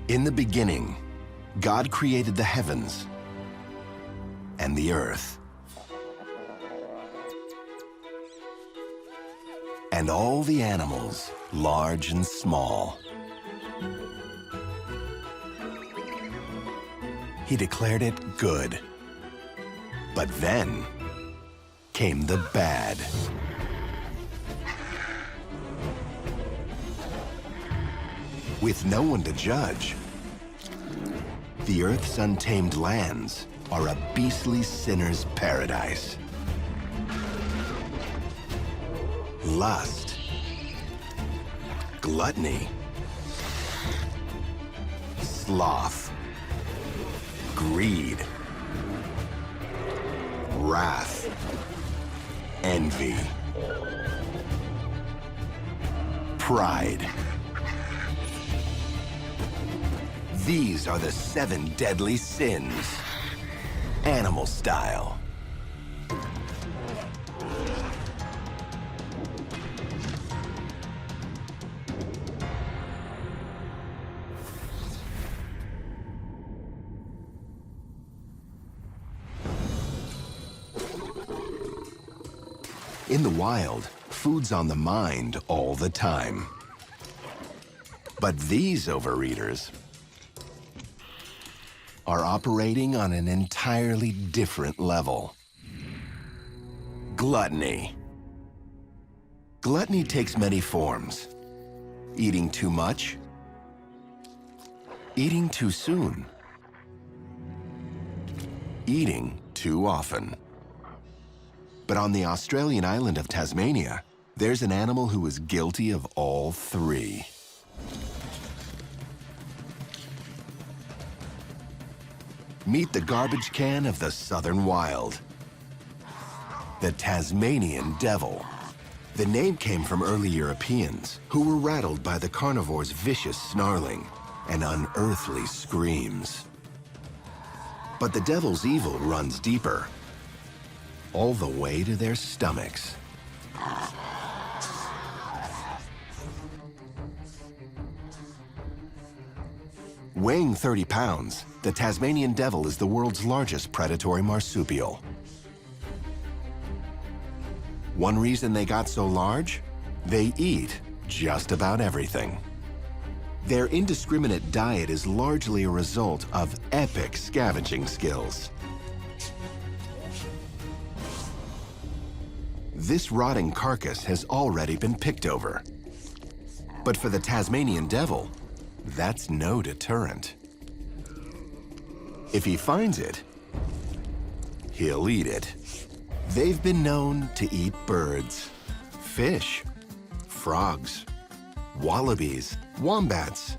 In the beginning, God created the heavens and the earth, and all the animals, large and small. He declared it good. But then came the bad. With no one to judge, the Earth's untamed lands are a beastly sinner's paradise. Lust, gluttony, sloth, greed, wrath, envy, pride. These are the 7 deadly sins, animal style. In the wild, food's on the mind all the time. But these overeaters are operating on an entirely different level. Gluttony. Gluttony takes many forms. Eating too much, eating too soon, eating too often. But on the Australian island of Tasmania, there's an animal who is guilty of all 3. Meet the garbage can of the southern wild, the Tasmanian devil. The name came from early Europeans who were rattled by the carnivore's vicious snarling and unearthly screams. But the devil's evil runs deeper, all the way to their stomachs. Weighing 30 pounds, the Tasmanian devil is the world's largest predatory marsupial. One reason they got so large? They eat just about everything. Their indiscriminate diet is largely a result of epic scavenging skills. This rotting carcass has already been picked over. But for the Tasmanian devil, that's no deterrent. If he finds it, he'll eat it. They've been known to eat birds, fish, frogs, wallabies, wombats,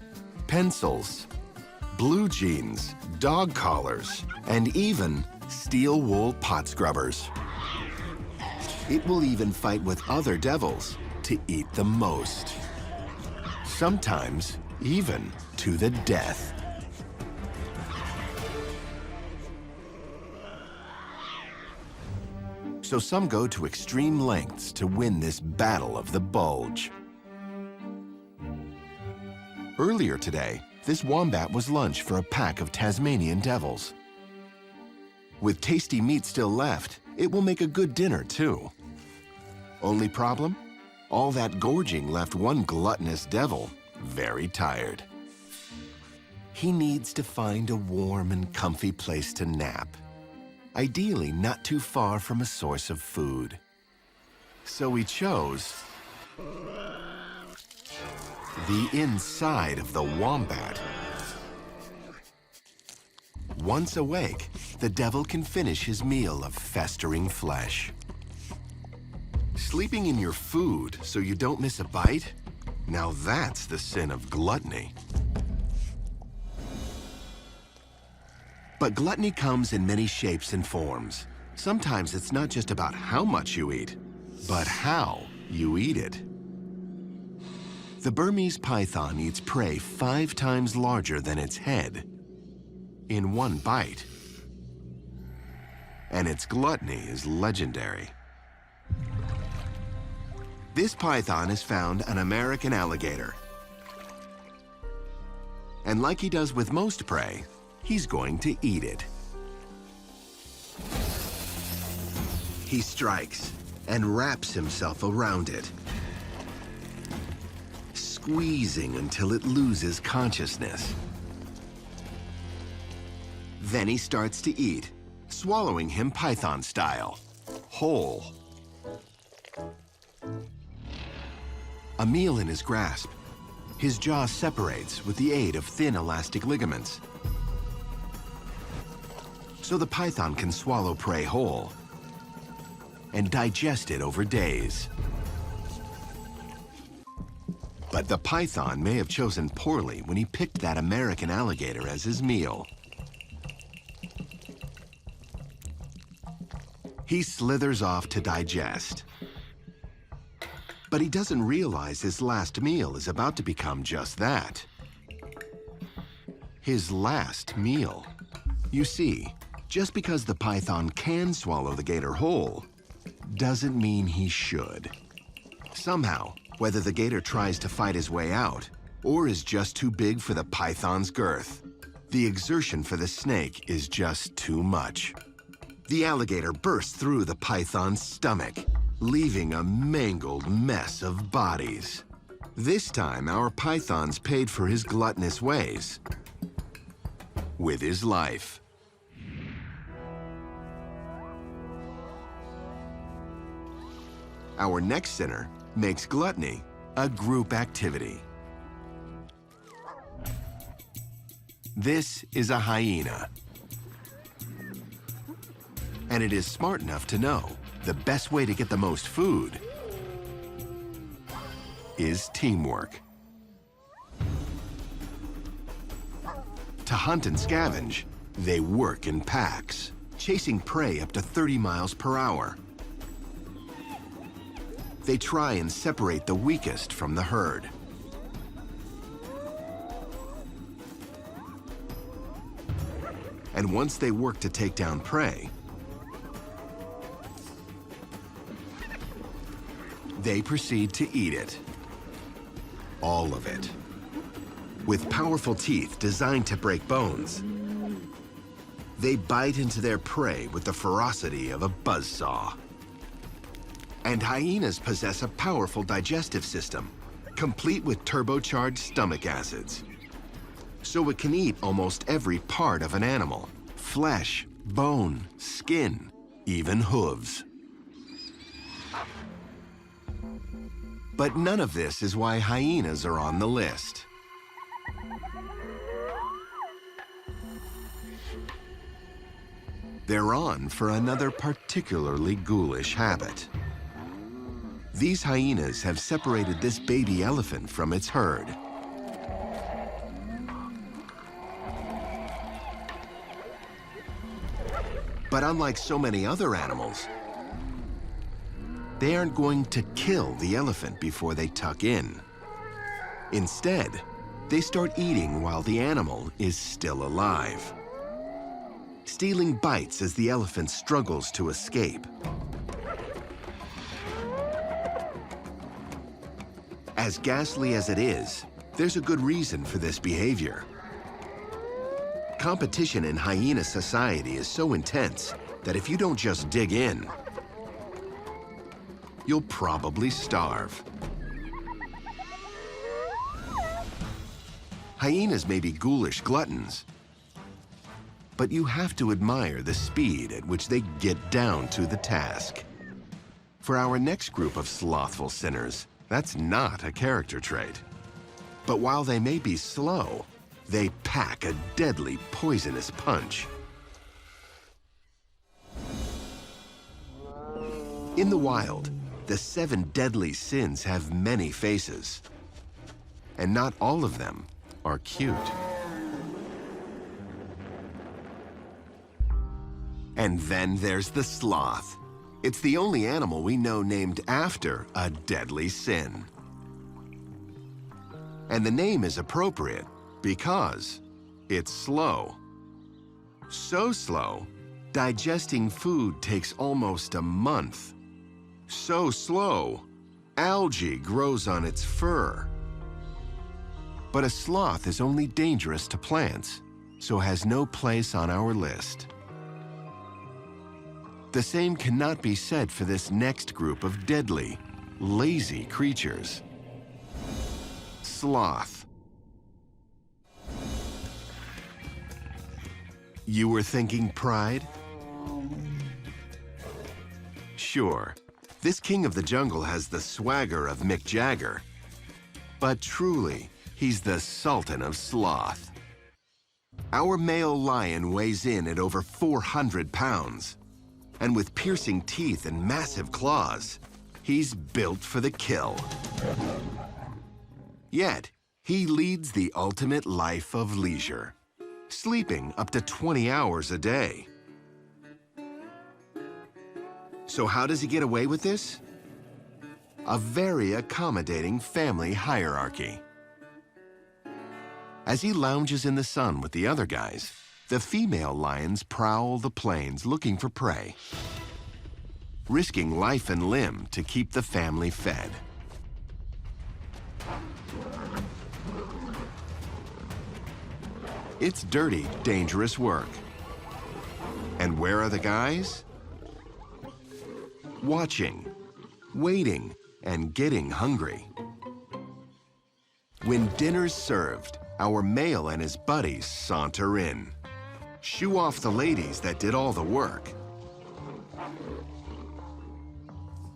pencils, blue jeans, dog collars, and even steel wool pot scrubbers. It will even fight with other devils to eat the most. Sometimes even to the death. So some go to extreme lengths to win this battle of the bulge. Earlier today, this wombat was lunch for a pack of Tasmanian devils. With tasty meat still left, it will make a good dinner too. Only problem? All that gorging left one gluttonous devil very tired. He needs to find a warm and comfy place to nap, ideally not too far from a source of food. So he chose the inside of the wombat. Once awake, the devil can finish his meal of festering flesh. Sleeping in your food so you don't miss a bite? Now that's the sin of gluttony. But gluttony comes in many shapes and forms. Sometimes it's not just about how much you eat, but how you eat it. The Burmese python eats prey 5 times larger than its head in one bite. And its gluttony is legendary. This python has found an American alligator. And like he does with most prey, he's going to eat it. He strikes and wraps himself around it, squeezing until it loses consciousness. Then he starts to eat, swallowing him python style, whole. A meal in his grasp, his jaw separates with the aid of thin elastic ligaments. So the python can swallow prey whole and digest it over days. But the python may have chosen poorly when he picked that American alligator as his meal. He slithers off to digest. But he doesn't realize his last meal is about to become just that. His last meal. You see, just because the python can swallow the gator whole, doesn't mean he should. Somehow, whether the gator tries to fight his way out or is just too big for the python's girth, the exertion for the snake is just too much. The alligator bursts through the python's stomach, leaving a mangled mess of bodies. This time, our python's paid for his gluttonous ways with his life. Our next sinner makes gluttony a group activity. This is a hyena. And it is smart enough to know the best way to get the most food is teamwork. To hunt and scavenge, they work in packs, chasing prey up to 30 miles per hour. They try and separate the weakest from the herd. And once they work to take down prey, they proceed to eat it. All of it. With powerful teeth designed to break bones, they bite into their prey with the ferocity of a buzzsaw. And hyenas possess a powerful digestive system, complete with turbocharged stomach acids. So it can eat almost every part of an animal: flesh, bone, skin, even hooves. But none of this is why hyenas are on the list. They're on for another particularly ghoulish habit. These hyenas have separated this baby elephant from its herd. But unlike so many other animals, they aren't going to kill the elephant before they tuck in. Instead, they start eating while the animal is still alive, stealing bites as the elephant struggles to escape. As ghastly as it is, there's a good reason for this behavior. Competition in hyena society is so intense that if you don't just dig in, you'll probably starve. Hyenas may be ghoulish gluttons, but you have to admire the speed at which they get down to the task. For our next group of slothful sinners, that's not a character trait. But while they may be slow, they pack a deadly, poisonous punch. In the wild, the 7 deadly sins have many faces, and not all of them are cute. And then there's the sloth. It's the only animal we know named after a deadly sin. And the name is appropriate because it's slow. So slow, digesting food takes almost a month. So slow, algae grows on its fur. But a sloth is only dangerous to plants, so has no place on our list. The same cannot be said for this next group of deadly, lazy creatures. Sloth. You were thinking pride? Sure, this king of the jungle has the swagger of Mick Jagger, but truly, he's the Sultan of Sloth. Our male lion weighs in at over 400 pounds, and with piercing teeth and massive claws, he's built for the kill. Yet, he leads the ultimate life of leisure, sleeping up to 20 hours a day. So how does he get away with this? A very accommodating family hierarchy. As he lounges in the sun with the other guys, the female lions prowl the plains looking for prey, risking life and limb to keep the family fed. It's dirty, dangerous work. And where are the guys? Watching, waiting, and getting hungry. When dinner's served, our male and his buddies saunter in, shoo off the ladies that did all the work,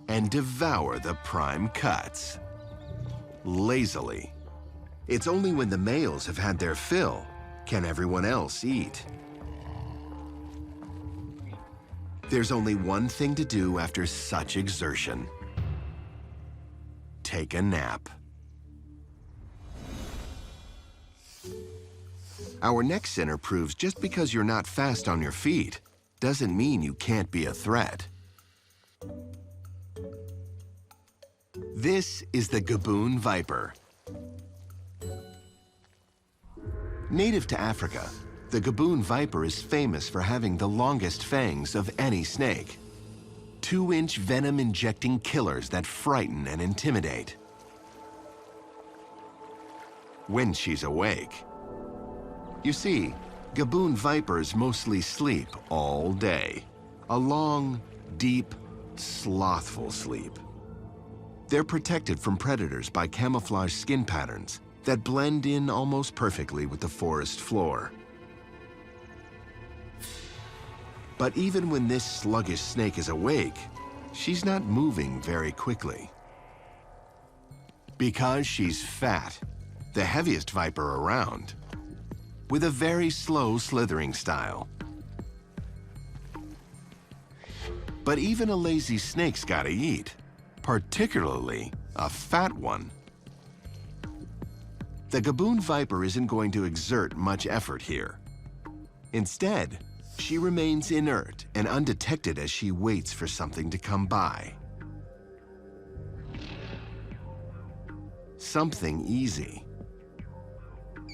and devour the prime cuts. Lazily. It's only when the males have had their fill can everyone else eat. There's only one thing to do after such exertion. Take a nap. Our next sinner proves just because you're not fast on your feet doesn't mean you can't be a threat. This is the Gaboon viper. Native to Africa, the Gaboon viper is famous for having the longest fangs of any snake. 2-inch venom-injecting killers that frighten and intimidate. When she's awake. You see, Gaboon vipers mostly sleep all day. A long, deep, slothful sleep. They're protected from predators by camouflage skin patterns that blend in almost perfectly with the forest floor. But even when this sluggish snake is awake, she's not moving very quickly. Because she's fat, the heaviest viper around, with a very slow slithering style. But even a lazy snake's gotta eat, particularly a fat one. The Gaboon viper isn't going to exert much effort here. Instead, she remains inert and undetected as she waits for something to come by. Something easy.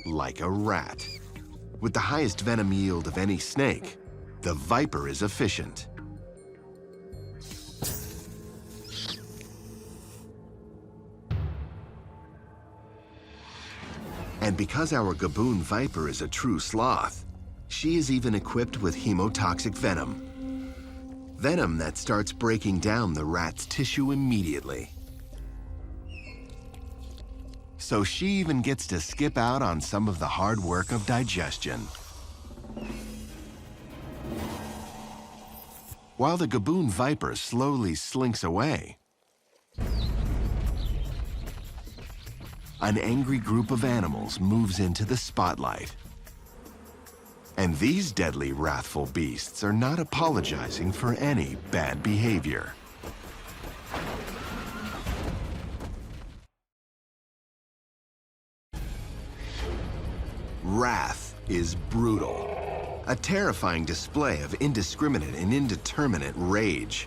Like a rat. With the highest venom yield of any snake, the viper is efficient. And because our Gaboon viper is a true sloth, she is even equipped with hemotoxic venom. Venom that starts breaking down the rat's tissue immediately. So she even gets to skip out on some of the hard work of digestion. While the Gaboon viper slowly slinks away, an angry group of animals moves into the spotlight. And these deadly, wrathful beasts are not apologizing for any bad behavior. Wrath is brutal, a terrifying display of indiscriminate and indeterminate rage.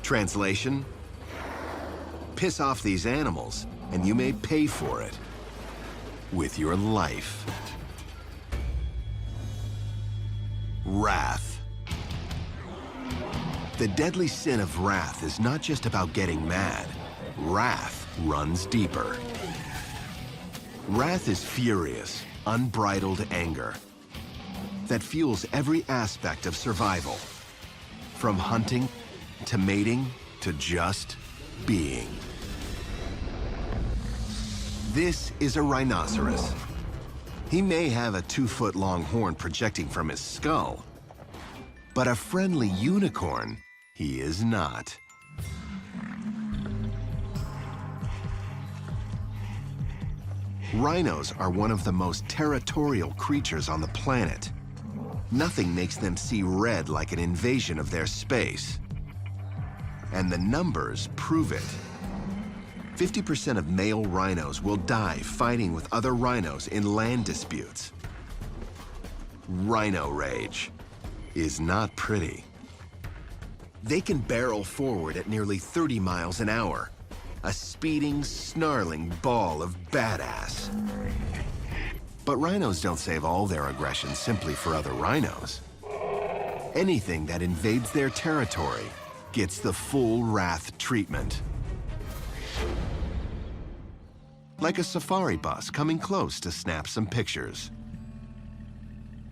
Translation: piss off these animals, and you may pay for it with your life. Wrath. The deadly sin of wrath is not just about getting mad. Wrath runs deeper. Wrath is furious, unbridled anger that fuels every aspect of survival, from hunting to mating to just being. This is a rhinoceros. He may have a 2-foot-long horn projecting from his skull, but a friendly unicorn he is not. Rhinos are one of the most territorial creatures on the planet. Nothing makes them see red like an invasion of their space. And the numbers prove it. 50% of male rhinos will die fighting with other rhinos in land disputes. Rhino rage is not pretty. They can barrel forward at nearly 30 miles an hour, a speeding, snarling ball of badass. But rhinos don't save all their aggression simply for other rhinos. Anything that invades their territory gets the full wrath treatment. Like a safari bus coming close to snap some pictures.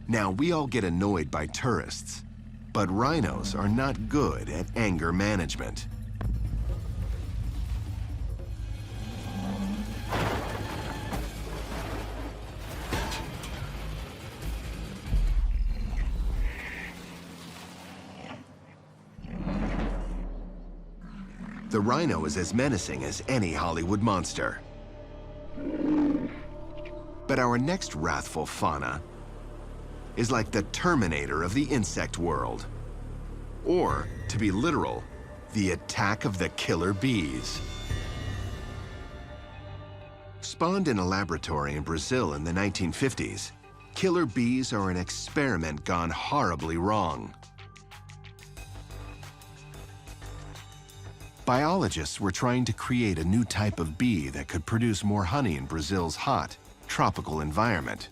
Now, we all get annoyed by tourists, but rhinos are not good at anger management. The rhino is as menacing as any Hollywood monster. But our next wrathful fauna is like the Terminator of the insect world. Or, to be literal, the attack of the killer bees. Spawned in a laboratory in Brazil in the 1950s, killer bees are an experiment gone horribly wrong. Biologists were trying to create a new type of bee that could produce more honey in Brazil's hot, tropical environment.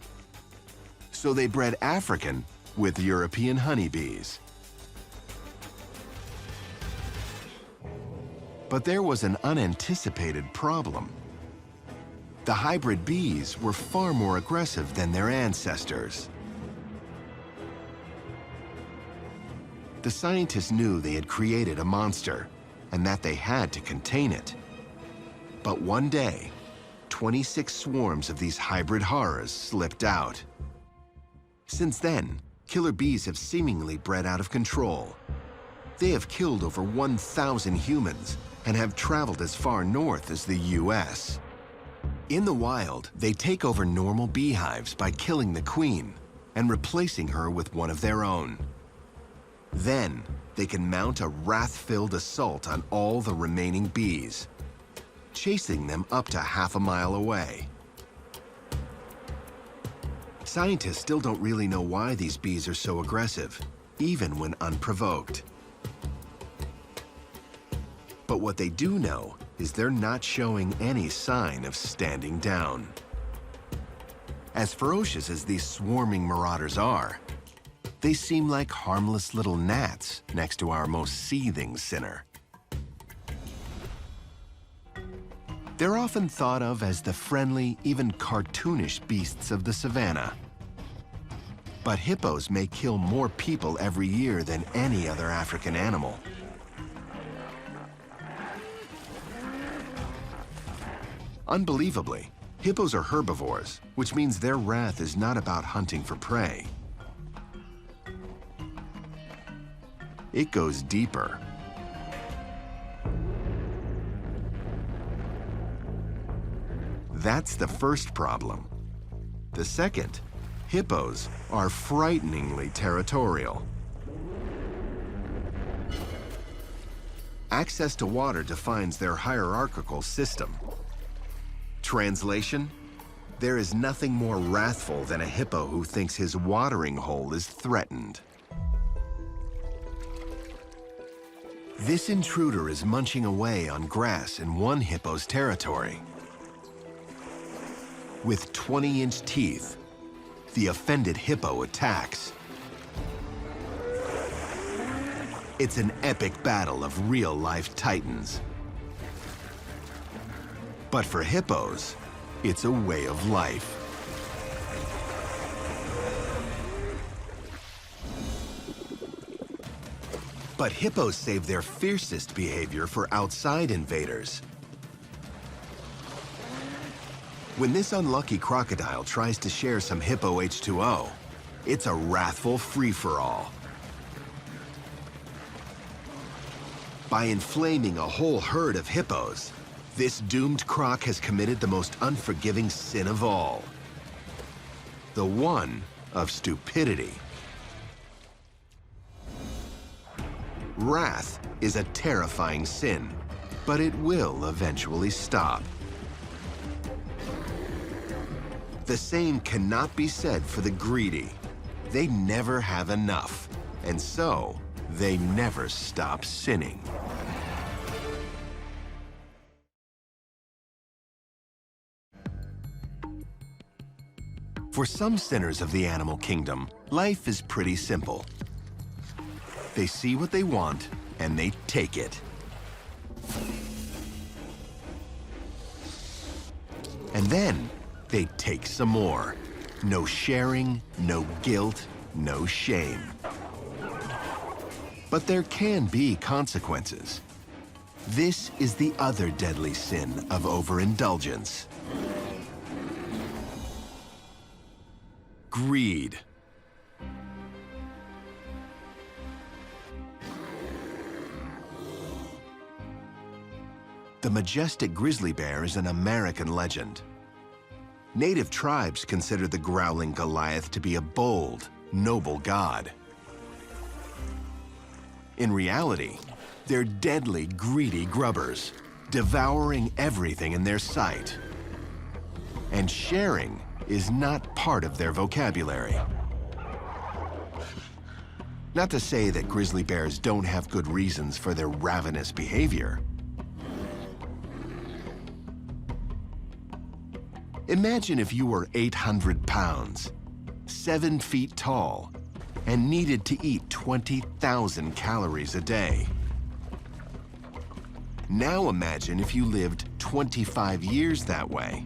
So they bred African with European honeybees. But there was an unanticipated problem. The hybrid bees were far more aggressive than their ancestors. The scientists knew they had created a monster, and that they had to contain it. But one day, 26 swarms of these hybrid horrors slipped out. Since then, killer bees have seemingly bred out of control. They have killed over 1,000 humans and have traveled as far north as the US. In the wild, they take over normal beehives by killing the queen and replacing her with one of their own. Then, they can mount a wrath-filled assault on all the remaining bees, chasing them up to half a mile away. Scientists still don't really know why these bees are so aggressive, even when unprovoked. But what they do know is they're not showing any sign of standing down. As ferocious as these swarming marauders are, they seem like harmless little gnats next to our most seething sinner. They're often thought of as the friendly, even cartoonish beasts of the savannah. But hippos may kill more people every year than any other African animal. Unbelievably, hippos are herbivores, which means their wrath is not about hunting for prey. It goes deeper. That's the first problem. The second, hippos are frighteningly territorial. Access to water defines their hierarchical system. Translation: there is nothing more wrathful than a hippo who thinks his watering hole is threatened. This intruder is munching away on grass in one hippo's territory. With 20-inch teeth, the offended hippo attacks. It's an epic battle of real-life titans. But for hippos, It's a way of life. But hippos save their fiercest behavior for outside invaders. When this unlucky crocodile tries to share some hippo H2O, it's a wrathful free-for-all. By inflaming a whole herd of hippos, this doomed croc has committed the most unforgiving sin of all. The one of stupidity. Wrath is a terrifying sin, but it will eventually stop. The same cannot be said for the greedy. They never have enough, and so they never stop sinning. For some sinners of the animal kingdom, life is pretty simple. They see what they want, and they take it. And then they take some more. No sharing, no guilt, no shame. But there can be consequences. This is the other deadly sin of overindulgence. Greed. The majestic grizzly bear is an American legend. Native tribes consider the growling Goliath to be a bold, noble god. In reality, they're deadly, greedy grubbers, devouring everything in their sight. And sharing is not part of their vocabulary. Not to say that grizzly bears don't have good reasons for their ravenous behavior. Imagine if you were 800 pounds, 7 feet tall, and needed to eat 20,000 calories a day. Now imagine if you lived 25 years that way.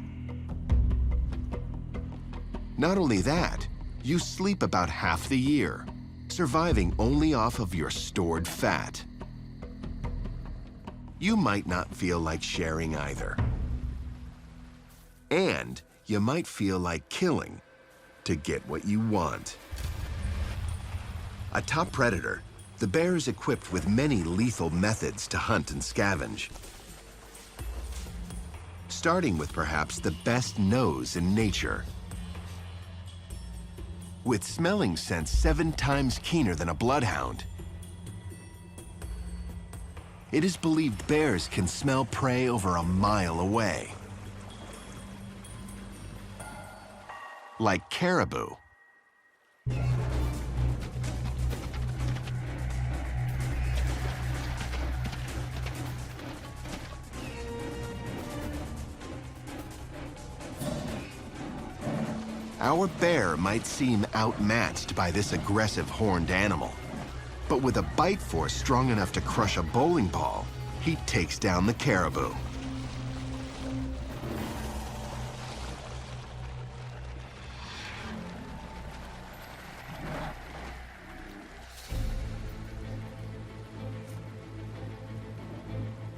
Not only that, you sleep about half the year, surviving only off of your stored fat. You might not feel like sharing either. And you might feel like killing to get what you want. A top predator, the bear is equipped with many lethal methods to hunt and scavenge. Starting with perhaps the best nose in nature. With smelling sense 7 times keener than a bloodhound, it is believed bears can smell prey over a mile away. Like caribou. Our bear might seem outmatched by this aggressive horned animal, but with a bite force strong enough to crush a bowling ball, he takes down the caribou.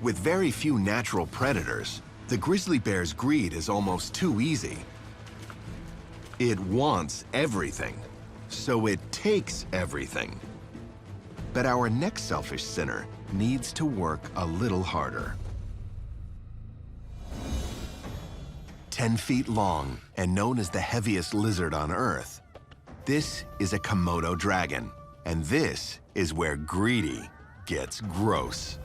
With very few natural predators, the grizzly bear's greed is almost too easy. It wants everything, so it takes everything. But our next selfish sinner needs to work a little harder. 10 feet long and known as the heaviest lizard on Earth, this is a Komodo dragon, and this is where greedy gets gross.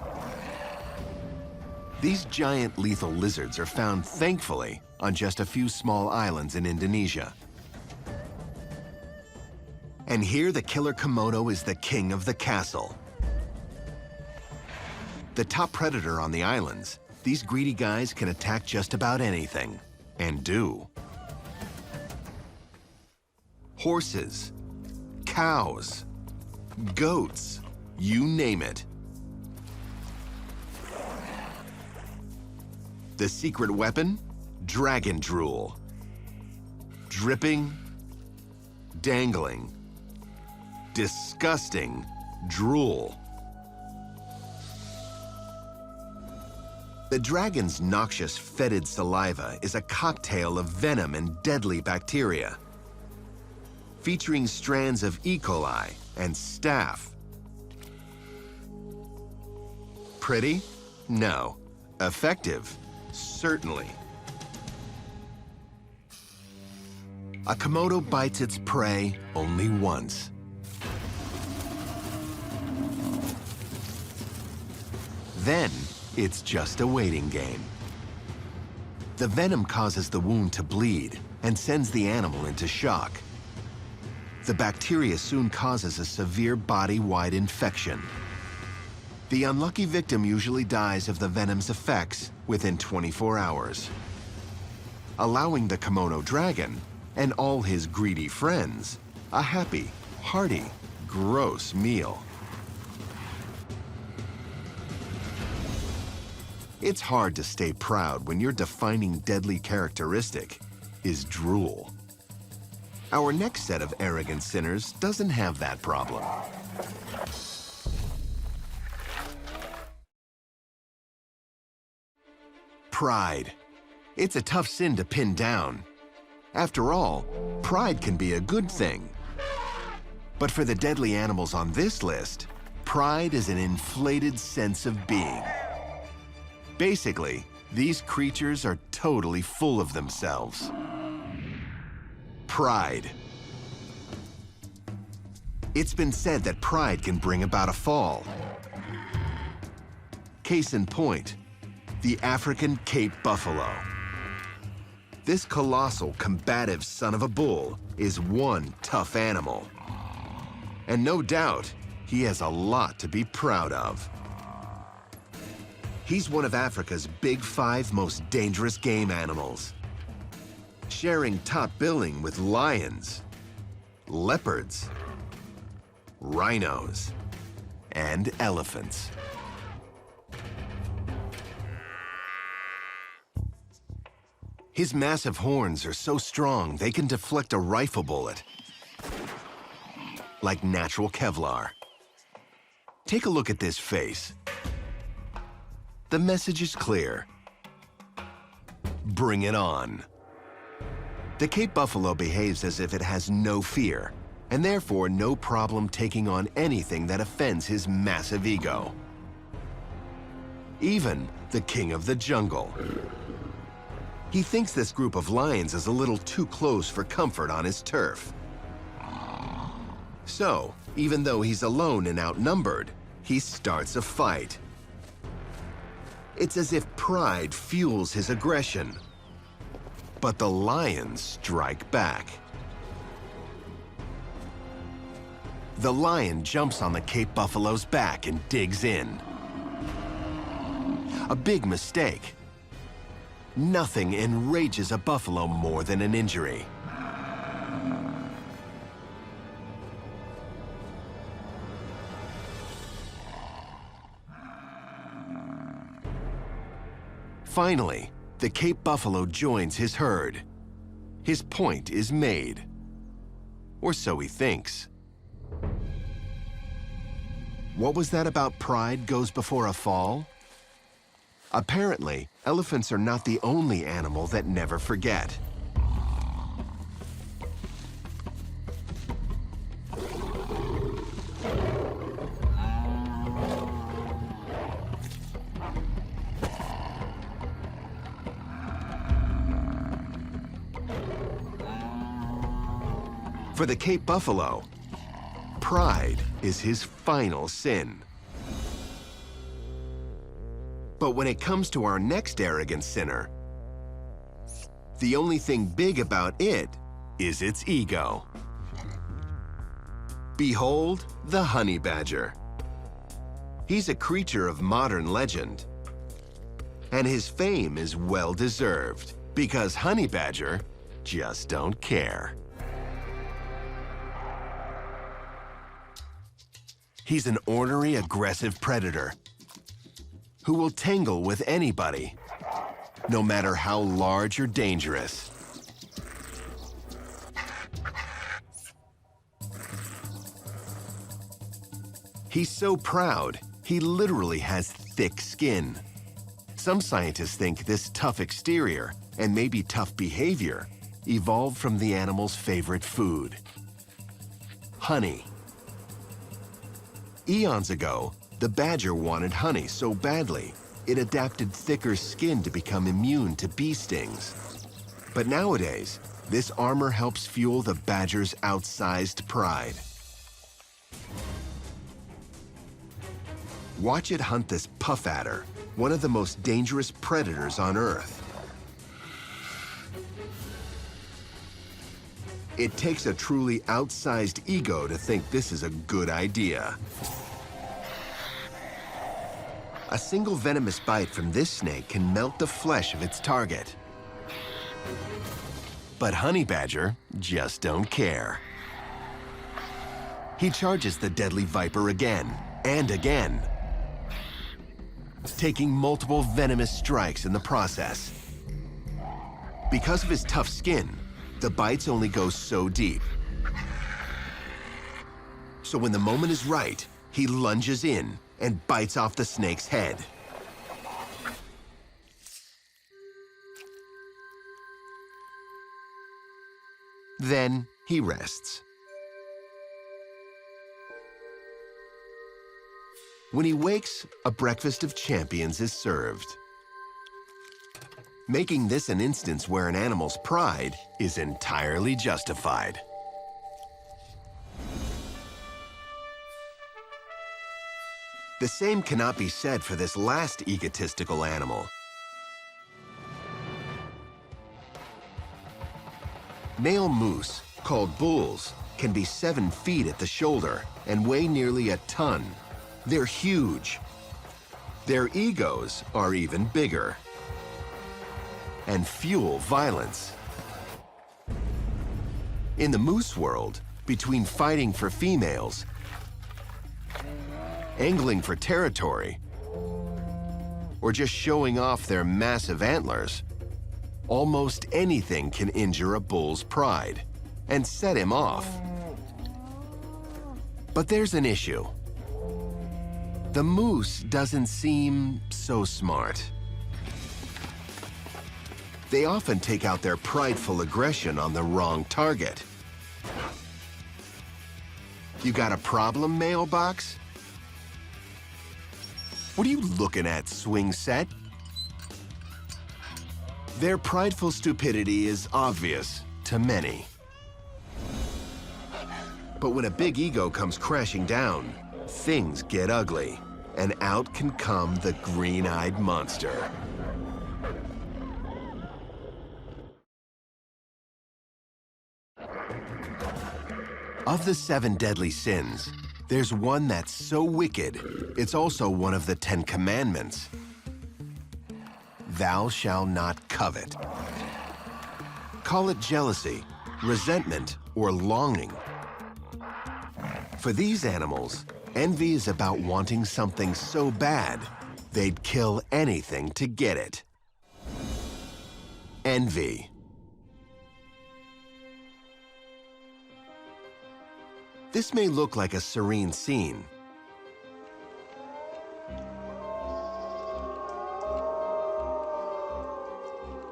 These giant lethal lizards are found, thankfully, on just a few small islands in Indonesia. And here the killer Komodo is the king of the castle. The top predator on the islands, these greedy guys can attack just about anything, and do. Horses, cows, goats, you name it. The secret weapon? dragon drool. Dripping, dangling, disgusting drool. The dragon's noxious, fetid saliva is a cocktail of venom and deadly bacteria, featuring strands of E. coli and staph. Pretty? No. Effective? Certainly. A Komodo bites its prey only once. Then, it's just a waiting game. The venom causes the wound to bleed and sends the animal into shock. The bacteria soon causes a severe body-wide infection. The unlucky victim usually dies of the venom's effects within 24 hours, allowing the Komodo dragon and all his greedy friends a happy, hearty, gross meal. It's hard to stay proud when your defining deadly characteristic is drool. Our next set of arrogant sinners doesn't have that problem. Pride. It's a tough sin to pin down. After all, pride can be a good thing. But for the deadly animals on this list, pride is an inflated sense of being. Basically, these creatures are totally full of themselves. Pride. It's been said that pride can bring about a fall. Case in point, the African Cape buffalo. This colossal, combative son of a bull is one tough animal. And no doubt, he has a lot to be proud of. He's one of Africa's big 5 most dangerous game animals, sharing top billing with lions, leopards, rhinos, and elephants. His massive horns are so strong they can deflect a rifle bullet, like natural Kevlar. Take a look at this face. The message is clear. Bring it on. The Cape buffalo behaves as if it has no fear, and therefore no problem taking on anything that offends his massive ego. Even the king of the jungle. He thinks this group of lions is a little too close for comfort on his turf. So, even though he's alone and outnumbered, he starts a fight. It's as if pride fuels his aggression. But the lions strike back. The lion jumps on the Cape buffalo's back and digs in. A big mistake. Nothing enrages a buffalo more than an injury. Finally, the Cape buffalo joins his herd. His point is made. Or so he thinks. What was that about pride goes before a fall? Apparently, elephants are not the only animal that never forget. For the Cape buffalo, pride is his final sin. But when it comes to our next arrogant sinner, the only thing big about it is its ego. Behold the honey badger. He's a creature of modern legend, and his fame is well-deserved because honey badger just don't care. He's an ornery, aggressive predator who will tangle with anybody. no matter how large or dangerous. He's so proud, he literally has thick skin. Some scientists think this tough exterior, and maybe tough behavior, evolved from the animal's favorite food: honey. Eons ago, the badger wanted honey so badly, it adapted thicker skin to become immune to bee stings. But nowadays, this armor helps fuel the badger's outsized pride. Watch it hunt this puff adder, one of the most dangerous predators on Earth. It takes a truly outsized ego to think this is a good idea. A single venomous bite from this snake can melt the flesh of its target. But honey badger just don't care. He charges the deadly viper again and again, taking multiple venomous strikes in the process. Because of his tough skin, the bites only go so deep. So when the moment is right, he lunges in and bites off the snake's head. Then he rests. When he wakes, a breakfast of champions is served, making this an instance where an animal's pride is entirely justified. The same cannot be said for this last egotistical animal. Male moose, called bulls, can be 7 feet at the shoulder and weigh nearly a ton. They're huge. Their egos are even bigger and fuel violence. In the moose world, between fighting for females, angling for territory, or just showing off their massive antlers, almost anything can injure a bull's pride and set him off. But there's an issue. The moose doesn't seem so smart. They often take out their prideful aggression on the wrong target. You got a problem, mailbox? What are you looking at, swing set? Their prideful stupidity is obvious to many. But when a big ego comes crashing down, things get ugly, and out can come the green-eyed monster. Of the 7 deadly sins, there's one that's so wicked, it's also one of the 10 commandments. Thou shalt not covet. Call it jealousy, resentment, or longing. For these animals, envy is about wanting something so bad, they'd kill anything to get it. Envy. This may look like a serene scene.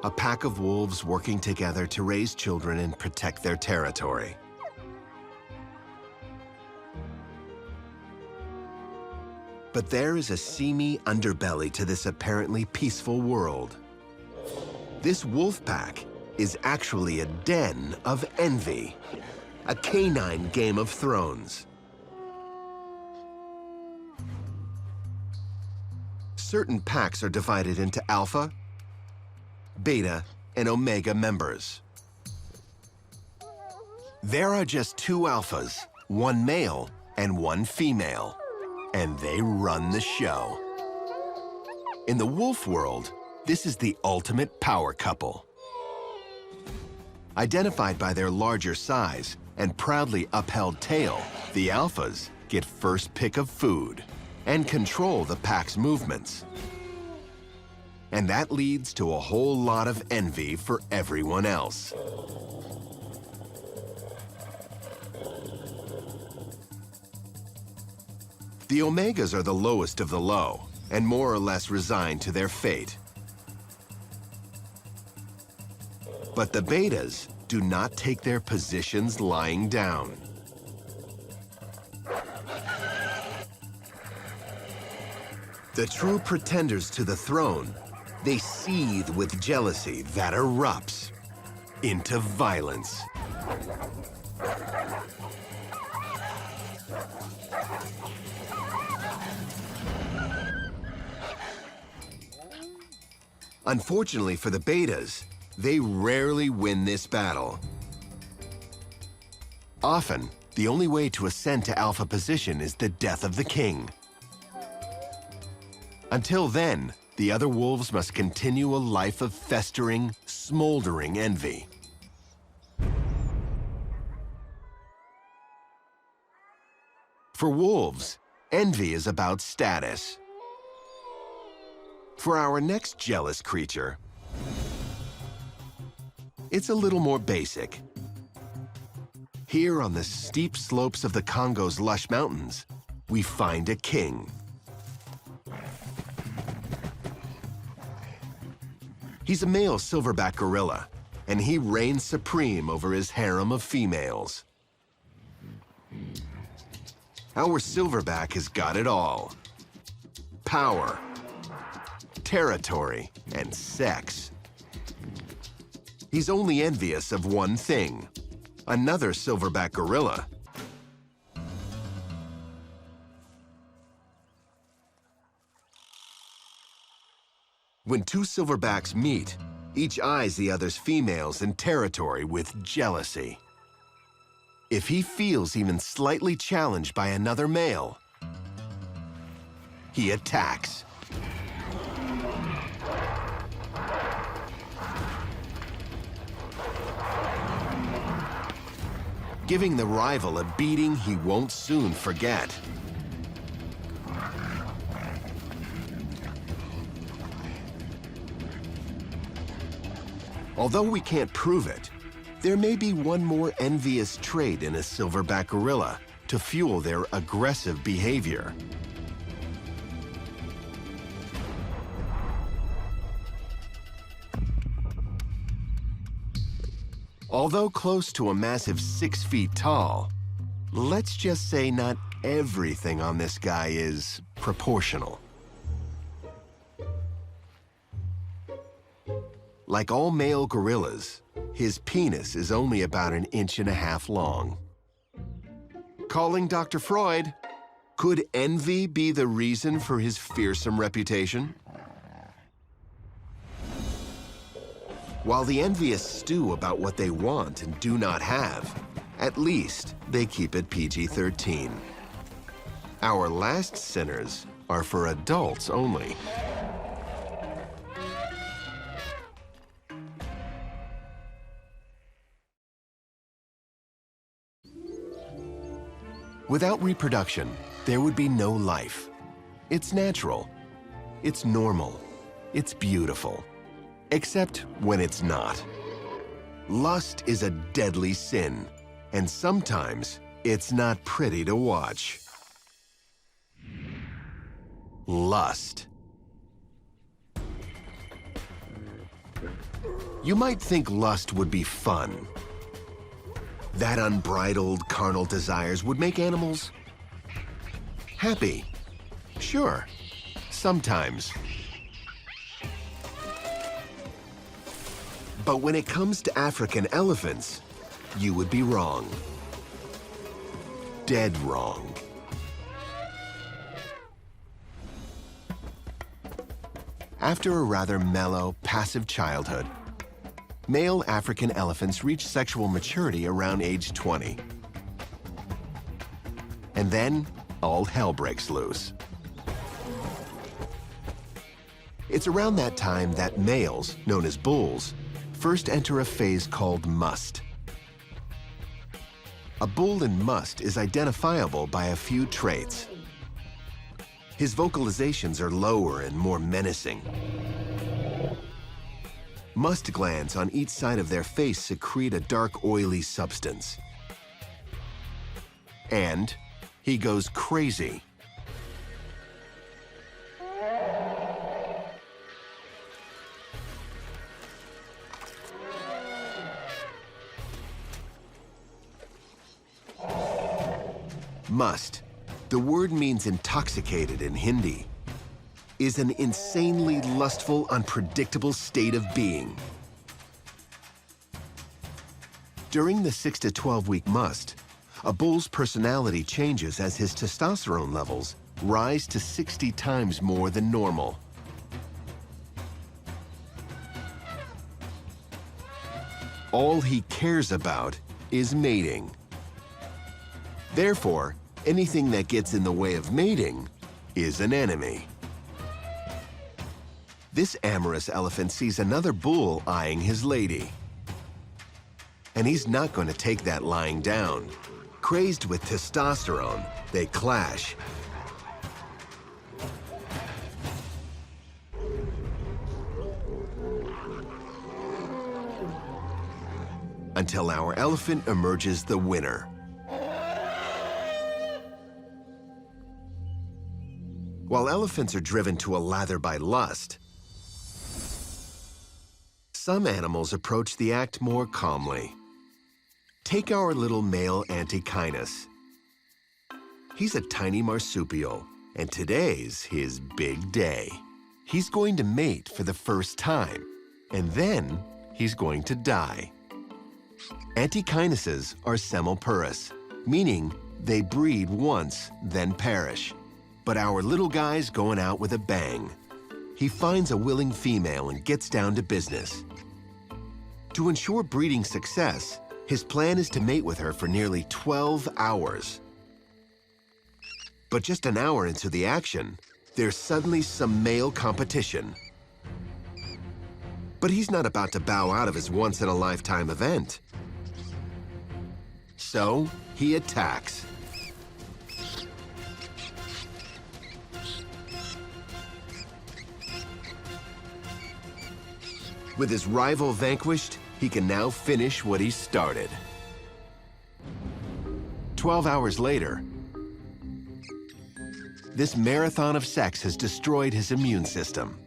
A pack of wolves working together to raise children and protect their territory. But there is a seamy underbelly to this apparently peaceful world. This wolf pack is actually a den of envy. A canine Game of Thrones. Certain packs are divided into alpha, beta, and omega members. There are just 2 alphas, 1 male and 1 female, and they run the show. In the wolf world, this is the ultimate power couple. Identified by their larger size and proudly upheld tail, the alphas get first pick of food and control the pack's movements. And that leads to a whole lot of envy for everyone else. The omegas are the lowest of the low, and more or less resigned to their fate. But the betas do not take their positions lying down. The true pretenders to the throne, they seethe with jealousy that erupts into violence. Unfortunately for the betas, they rarely win this battle. Often, the only way to ascend to alpha position is the death of the king. Until then, the other wolves must continue a life of festering, smoldering envy. For wolves, envy is about status. For our next jealous creature, it's a little more basic. Here on the steep slopes of the Congo's lush mountains, we find a king. He's a male silverback gorilla, and he reigns supreme over his harem of females. Our silverback has got it all: power, territory, and sex. He's only envious of one thing: another silverback gorilla. When two silverbacks meet, each eyes the other's females and territory with jealousy. If he feels even slightly challenged by another male, he attacks. Giving the rival a beating he won't soon forget. Although we can't prove it, there may be one more envious trait in a silverback gorilla to fuel their aggressive behavior. Although close to a massive 6 feet tall, let's just say not everything on this guy is proportional. Like all male gorillas, his penis is only about 1.5 inches long. Calling Dr. Freud, could envy be the reason for his fearsome reputation? While the envious stew about what they want and do not have, at least they keep it PG-13. Our last sinners are for adults only. Without reproduction, there would be no life. It's natural. It's normal. It's beautiful. Except when it's not. Lust is a deadly sin, and sometimes it's not pretty to watch. Lust. You might think lust would be fun. That unbridled carnal desires would make animals happy. Sure, sometimes. But when it comes to African elephants, you would be wrong. Dead wrong. After a rather mellow, passive childhood, male African elephants reach sexual maturity around age 20. And then, all hell breaks loose. It's around that time that males, known as bulls, first enter a phase called must. A bull in must is identifiable by a few traits. His vocalizations are lower and more menacing. Must glands on each side of their face secrete a dark, oily substance. And he goes crazy. Must, the word means intoxicated in Hindi, is an insanely lustful, unpredictable state of being. During the 6 to 12-week must, a bull's personality changes as his testosterone levels rise to 60 times more than normal. All he cares about is mating. Therefore, anything that gets in the way of mating is an enemy. This amorous elephant sees another bull eyeing his lady. And he's not going to take that lying down. Crazed with testosterone, they clash. Until our elephant emerges the winner. While elephants are driven to a lather by lust, some animals approach the act more calmly. Take our little male Antechinus. He's a tiny marsupial, and today's his big day. He's going to mate for the first time, and then he's going to die. Antechinuses are semilpurus, meaning they breed once, then perish. But our little guy's going out with a bang. He finds a willing female and gets down to business. To ensure breeding success, his plan is to mate with her for nearly 12 hours. But just an hour into the action, there's suddenly some male competition. But he's not about to bow out of his once-in-a-lifetime event. So he attacks. With his rival vanquished, he can now finish what he started. 12 hours later, this marathon of sex has destroyed his immune system.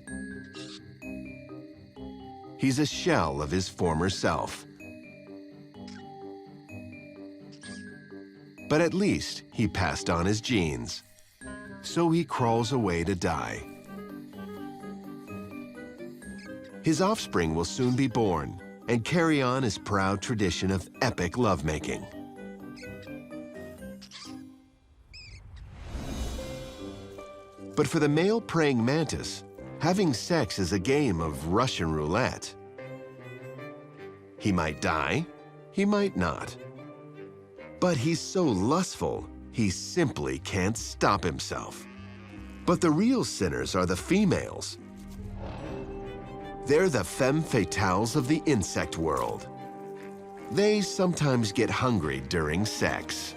He's a shell of his former self. But at least he passed on his genes. So he crawls away to die. His offspring will soon be born and carry on his proud tradition of epic lovemaking. But for the male praying mantis, having sex is a game of Russian roulette. He might die, he might not. But he's so lustful, he simply can't stop himself. But the real sinners are the females. They're the femme fatales of the insect world. They sometimes get hungry during sex.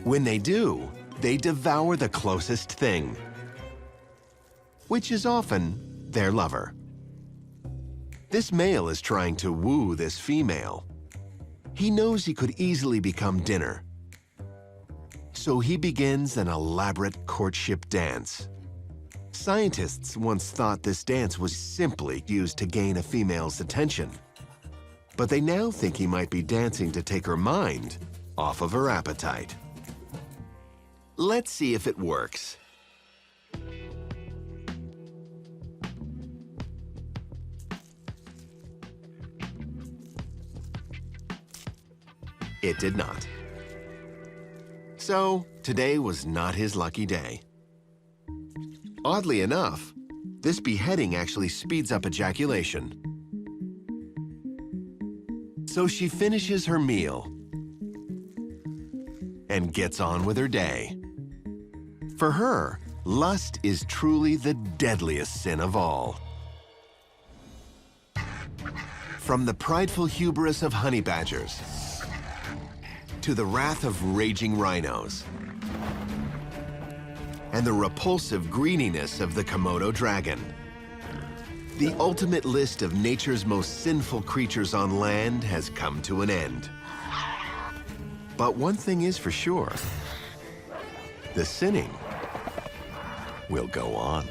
When they do, they devour the closest thing, which is often their lover. This male is trying to woo this female. He knows he could easily become dinner. So he begins an elaborate courtship dance. Scientists once thought this dance was simply used to gain a female's attention. But they now think he might be dancing to take her mind off of her appetite. Let's see if it works. It did not. So, today was not his lucky day. Oddly enough, this beheading actually speeds up ejaculation. So she finishes her meal and gets on with her day. For her, lust is truly the deadliest sin of all. From the prideful hubris of honey badgers to the wrath of raging rhinos and the repulsive greeniness of the Komodo dragon, The ultimate list of nature's most sinful creatures on land has come to an end. But one thing is for sure. The sinning will go on.